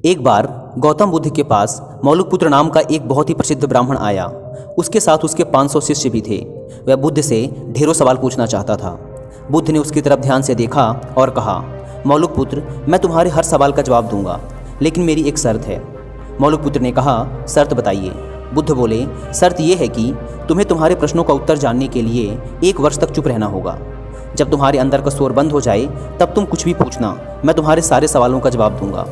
एक बार गौतम बुद्ध के पास मौलिकपुत्र नाम का एक बहुत ही प्रसिद्ध ब्राह्मण आया। उसके साथ उसके 500 शिष्य भी थे। वह बुद्ध से ढेरों सवाल पूछना चाहता था। बुद्ध ने उसकी तरफ ध्यान से देखा और कहा, मौलिकपुत्र, मैं तुम्हारे हर सवाल का जवाब दूंगा, लेकिन मेरी एक शर्त है। मौलिकपुत्र ने कहा, शर्त बताइए। बुद्ध बोले, शर्त यह है कि तुम्हें तुम्हारे प्रश्नों का उत्तर जानने के लिए 1 वर्ष तक चुप रहना होगा। जब तुम्हारे अंदर का शोर बंद हो जाए तब तुम कुछ भी पूछना, मैं तुम्हारे सारे सवालों का जवाब दूंगा।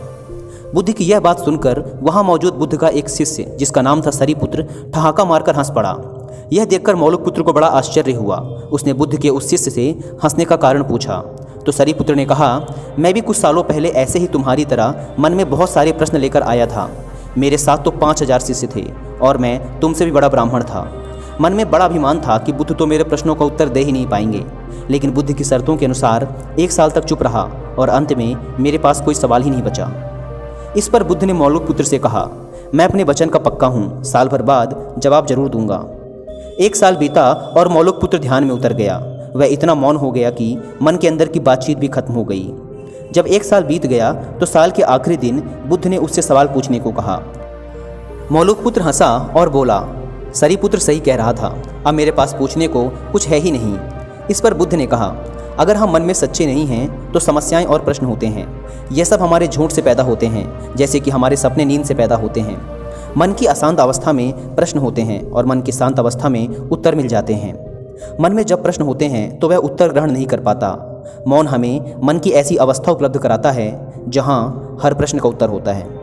बुद्ध की यह बात सुनकर वहां मौजूद बुद्ध का एक शिष्य, जिसका नाम था सरीपुत्र, ठहाका मारकर हंस पड़ा। यह देखकर मौलिकपुत्र को बड़ा आश्चर्य हुआ। उसने बुद्ध के उस शिष्य से हंसने का कारण पूछा तो सरीपुत्र ने कहा, मैं भी कुछ सालों पहले ऐसे ही तुम्हारी तरह मन में बहुत सारे प्रश्न लेकर आया था। मेरे साथ तो 5000 शिष्य थे और मैं तुमसे भी बड़ा ब्राह्मण था। मन में बड़ा अभिमान था कि बुद्ध तो मेरे प्रश्नों का उत्तर दे ही नहीं पाएंगे, लेकिन बुद्ध की शर्तों के अनुसार 1 साल तक चुप रहा और अंत में मेरे पास कोई सवाल ही नहीं बचा। इस पर बुद्ध ने मौलिकपुत्र से कहा, मैं अपने वचन का पक्का हूँ, साल भर बाद जवाब जरूर दूंगा। 1 साल बीता और मौलिकपुत्र ध्यान में उतर गया। वह इतना मौन हो गया कि मन के अंदर की बातचीत भी खत्म हो गई। जब 1 साल बीत गया तो साल के आखिरी दिन बुद्ध ने उससे सवाल पूछने को कहा। मौलिकपुत्र हंसा और बोला, सरीपुत्र सही कह रहा था, अब मेरे पास पूछने को कुछ है ही नहीं। इस पर बुद्ध ने कहा, अगर हम मन में सच्चे नहीं हैं तो समस्याएं और प्रश्न होते हैं। यह सब हमारे झूठ से पैदा होते हैं, जैसे कि हमारे सपने नींद से पैदा होते हैं। मन की अशांत अवस्था में प्रश्न होते हैं और मन की शांत अवस्था में उत्तर मिल जाते हैं। मन में जब प्रश्न होते हैं तो वह उत्तर ग्रहण नहीं कर पाता। मौन हमें मन की ऐसी अवस्था उपलब्ध कराता है जहाँ हर प्रश्न का उत्तर होता है।